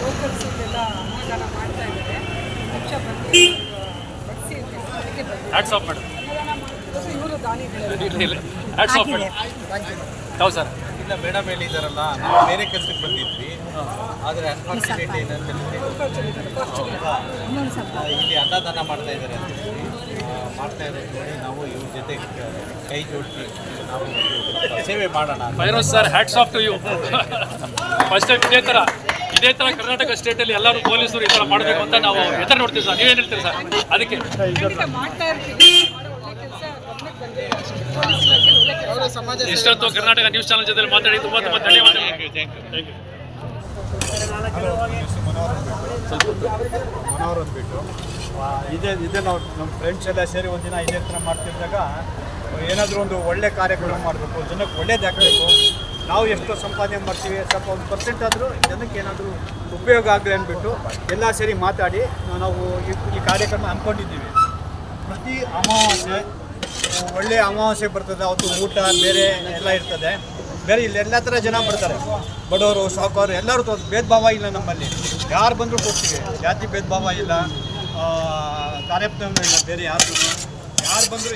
ಲೋಕಲ್ಸಿಗೆಲ್ಲ ಅನ್ನದಾನ ಮಾಡ್ತಾ ಇದ್ದಾರೆ. ಪಕ್ಷ ಬಂದು ಬಡಿಸಿ ಅದಕ್ಕೆ ಬಂದು ಹ್ಯಾಟ್ಸ್ ಆಫ್ ಮೇಡಮ್. ಅನ್ನದಾನ ಮಾಡ್ತಿರೋದು ಇವರು ದಾನಿಗಳು. Hats off madam. ತಾವು ಸರ್ ಇಲ್ಲ ಮೇಡಮ್ ಹೇಳಿದಾರಲ್ಲ, ನಾವು ಬೇರೆ ಕೆಲಸಕ್ಕೆ ಬಂದಿದ್ವಿ. ಆದರೆ ಅನ್ಫಾರ್ಚುನೇಟ್ ಏನಂತ ಇಲ್ಲಿ ಅನ್ನದಾನ ಮಾಡ್ತಾ ಇದ್ದಾರೆ ಅಂತ ಹೇಳಿ ಮಾಡ್ತಾ ಇರೋದು ನೋಡಿ ನಾವು ಇವ್ರ ಜೊತೆ ಕೈ ಜೋಡಿಸಿ ನಾವು ಸೇವೆ ಮಾಡೋಣ. Feroz sir hats off to you. First time ಇದೇ ಥರ ಕರ್ನಾಟಕ ಸ್ಟೇಟಲ್ಲಿ ಎಲ್ಲರೂ ಪೊಲೀಸರು ಈ ಥರ ಮಾಡಬೇಕು ಅಂತ ನಾವು ಎದುರು ನೋಡ್ತೀವಿ ಸರ್. ನೀವೇನು ಹೇಳ್ತೀರಿ ಸರ್ ಅದಕ್ಕೆ? ಮಾಡ್ತಾ ಇರ್ತೀವಿ. ಇಷ್ಟೊತ್ತು ಕರ್ನಾಟಕ ನ್ಯೂಸ್ ಚಾನಲ್ ಜೊತೆ ಮಾತಾಡಿ ತುಂಬ ತುಂಬ ಧನ್ಯವಾದಗಳು. Thank you. ಮನೋಹರ್ ಅಂದ್ಬಿಟ್ಟು ಇದೇ ನಾವು ನಮ್ಮ ಫ್ರೆಂಡ್ಸ್ ಎಲ್ಲ ಸೇರಿ ಒಂದಿನ ಇದೇ ಥರ ಮಾಡ್ತಿದ್ದಾಗ ಏನಾದರೂ ಒಂದು ಒಳ್ಳೆ ಕಾರ್ಯಕ್ರಮ ಮಾಡಬೇಕು, ಜನಕ್ಕೆ ಒಳ್ಳೇದಾಗಬೇಕು. ನಾವು ಎಷ್ಟು ಸಂಪಾದನೆ ಮಾಡ್ತೀವಿ ಸ್ವಲ್ಪ 1% ಆದರೂ ಜನಕ್ಕೆ ಏನಾದರೂ ಉಪಯೋಗ ಆಗಲಿ ಅಂದ್ಬಿಟ್ಟು ಎಲ್ಲ ಸೇರಿ ಮಾತಾಡಿ ನಾವು ಈ ಕಾರ್ಯಕ್ರಮ ಅಂದ್ಕೊಂಡಿದ್ದೀವಿ. ಪ್ರತಿ ಅಮಾವಾಸ್ಯೆ ಒಳ್ಳೆಯ ಅಮಾವಾಸ್ಯೆ ಬರ್ತದೆ, ಅವತ್ತು ಊಟ ಬೇರೆ ಎಲ್ಲ ಇರ್ತದೆ. ಬೇರೆ ಇಲ್ಲೆಲ್ಲ ಥರ ಜನ ಬರ್ತಾರೆ, ಬಡವರು ಸಾವುಕಾರರು ಎಲ್ಲರೂ ಭೇದ ಭಾವ ಇಲ್ಲ ನಮ್ಮಲ್ಲಿ. ಯಾರು ಬಂದರೂ ಕೊಡ್ತೀವಿ, ಜಾತಿ ಭೇದ ಭಾವ ಇಲ್ಲ, ಕಾರ್ಯಕ್ರಮ ಇಲ್ಲ. ಬೇರೆ ಯಾರು ಬಂದರೂ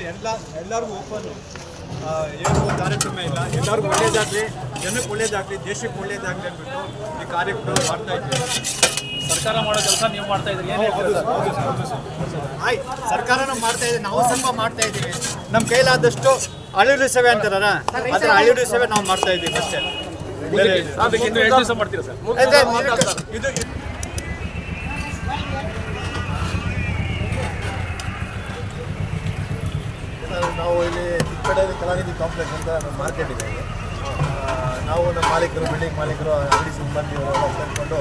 ಎಲ್ಲರಿಗೂ ಓಪನ್, ಏನು ಕಾರ್ಯಕ್ರಮ ಇಲ್ಲ. ಎಲ್ಲರಿಗೂ ಒಳ್ಳೇದಾಗಲಿ, ಜನಕ್ಕೆ ಒಳ್ಳೇದಾಗಲಿ, ದೇಶಕ್ಕೆ ಒಳ್ಳೇದಾಗಲಿ ಅಂದ್ಬಿಟ್ಟು ಈ ಕಾರ್ಯಕ್ರಮ ಮಾಡ್ತಾ ಇದ್ದೀವಿ. ಸರ್ಕಾರ ಮಾಡೋ ಕೆಲಸ ನೀವು ಮಾಡ್ತಾ ಇದ್ದೀರಿ. ಸರ್ಕಾರನೂ ಮಾಡ್ತಾ ಇದೆ, ನಾವು ಸ್ವಲ್ಪ ಮಾಡ್ತಾ ಇದ್ದೀವಿ. ನಮ್ಮ ಕೈಲಾದಷ್ಟು ಅಳಿಲು ಸೇವೆ ಅಂತಾರ, ಅದರ ಅಳಿಲು ಸೇವೆ ನಾವು ಮಾಡ್ತಾ ಇದ್ದೀವಿ ಅಷ್ಟೇ. ಇನ್ನು 2 ದಿವಸ ಮಾಡ್ತೀರಾ ಸರ್? ಇದು ನಾವು ಇಲ್ಲಿ ಚಿಕ್ಕಪೇಟೆಯಲ್ಲಿ ಕಲಾನಿಧಿ ಕಾಂಪ್ಲೆಕ್ಸ್ ಅಂತ ನಮ್ಮ ಮಾರ್ಕೆಟ್ ಇದೆ. ನಾವು ನಮ್ಮ ಮಾಲೀಕರು, ಬಿಲ್ಡಿಂಗ್ ಮಾಲೀಕರು, ಅಂಗಡಿ ಸಿಬ್ಬಂದಿಯವರೆಲ್ಲ ಸೇರಿಕೊಂಡು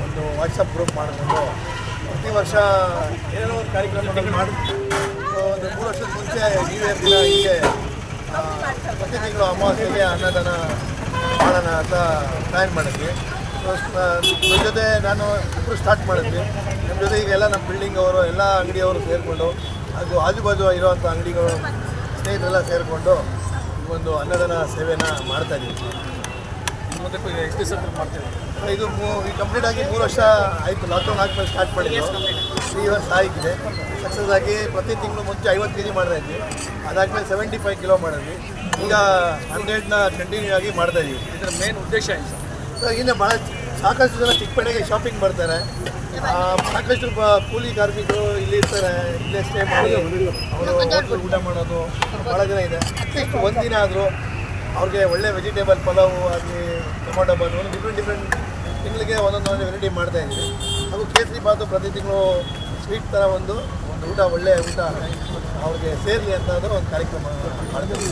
ಒಂದು ವಾಟ್ಸಪ್ ಗ್ರೂಪ್ ಮಾಡಿಕೊಂಡು ಪ್ರತಿ ವರ್ಷ ಏನೋ ಒಂದು ಕಾರ್ಯಕ್ರಮಗಳು ಮಾಡಿದ್ವಿ. ಒಂದು 3 ವರ್ಷದ ಮುಂಚೆ ನ್ಯೂ ಇಯರ್ ದಿನ ಹೀಗೆ ಪ್ರತಿ ತಿಂಗಳು ಅಮಾವಾಸ್ಯೆಗೆ ಅನ್ನದಾನ ಮಾಡೋಣ ಅಂತ ಪ್ಲ್ಯಾನ್ ಮಾಡಿದ್ವಿ. ನಮ್ಮ ಜೊತೆ ನಾನು ಇಬ್ಬರು ಸ್ಟಾರ್ಟ್ ಮಾಡಿದ್ವಿ. ನಮ್ಮ ಜೊತೆ ಈಗೆಲ್ಲ ನಮ್ಮ ಬಿಲ್ಡಿಂಗ್ ಅವರು ಎಲ್ಲ ಅಂಗಡಿಯವರು ಸೇರಿಕೊಂಡು ಅದು ಆಜುಬಾಜು ಇರೋವಂಥ ಅಂಗಡಿಗಳು ಸ್ನೇಹಿತರೆಲ್ಲ ಸೇರಿಕೊಂಡು ಒಂದು ಅನ್ನದಾನ ಸೇವೆನ ಮಾಡ್ತಾಯಿದ್ದೀವಿ. ಮುಂದಕ್ಕೂ ಎಷ್ಟು ದಿವಸ ಮಾಡ್ತೀವಿ? ಇದು ಕಂಪ್ಲೀಟ್ ಆಗಿ 3 ವರ್ಷ ಆಯಿತು. ಲಾಕ್ಡೌನ್ ಆದಮೇಲೆ ಸ್ಟಾರ್ಟ್ ಮಾಡಿದ್ದು 3 ವರ್ಷ ಆಗಿದೆ. ಸಕ್ಸಸ್ ಆಗಿ ಪ್ರತಿ ತಿಂಗಳು ಮುಂಚೆ 50 kg ಮಾಡ್ತಾ ಇದ್ವಿ. ಅದಾದಮೇಲೆ 75 kg ಮಾಡಿದ್ವಿ. ಈಗ 100ನ ಕಂಟಿನ್ಯೂ ಆಗಿ ಮಾಡ್ತಾಯಿದ್ದೀವಿ. ಇದರ ಮೇನ್ ಉದ್ದೇಶ ಏನು ಸರ್? ಇನ್ನು ಭಾಳ ಸಾಕಷ್ಟು ಜನ ಚಿಕ್ಕಪೇಟೆಗೆ ಶಾಪಿಂಗ್ ಬರ್ತಾರೆ. ಸಾಕಷ್ಟು ಕೂಲಿ ಕಾರ್ಮಿಕರು ಇಲ್ಲಿ ಇರ್ತಾರೆ, ಇಲ್ಲೇ ಸ್ಟೇ ಮಾಡಿ ಅವರು ಹೋಟ್ಲಲ್ಲಿ ಊಟ ಮಾಡೋದು ಭಾಳ ಜನ ಇದೆ. ಅಟ್ಲೀಸ್ಟ್ ಒಂದಿನ ಆದರೂ ಅವ್ರಿಗೆ ಒಳ್ಳೆ ವೆಜಿಟೇಬಲ್ ಪಲಾವು ಆಗಲಿ, ಟೊಮೊಟೊ ಬಾತ್, ಡಿಫ್ರೆಂಟ್ ತಿಂಗಳಿಗೆ ಒಂದೊಂದು ವೆರೈಟಿ ಮಾಡ್ತಾಯಿದ್ದೀವಿ. ಹಾಗೂ ಕೇಸರಿ ಬಾತು ಪ್ರತಿ ತಿಂಗಳು ಸ್ವೀಟ್ ಥರ ಒಂದು ಊಟ, ಒಳ್ಳೆಯ ಊಟ ಅವ್ರಿಗೆ ಸೇರಲಿ ಅಂತ ಒಂದು ಕಾರ್ಯಕ್ರಮ ಮಾಡ್ತೀವಿ.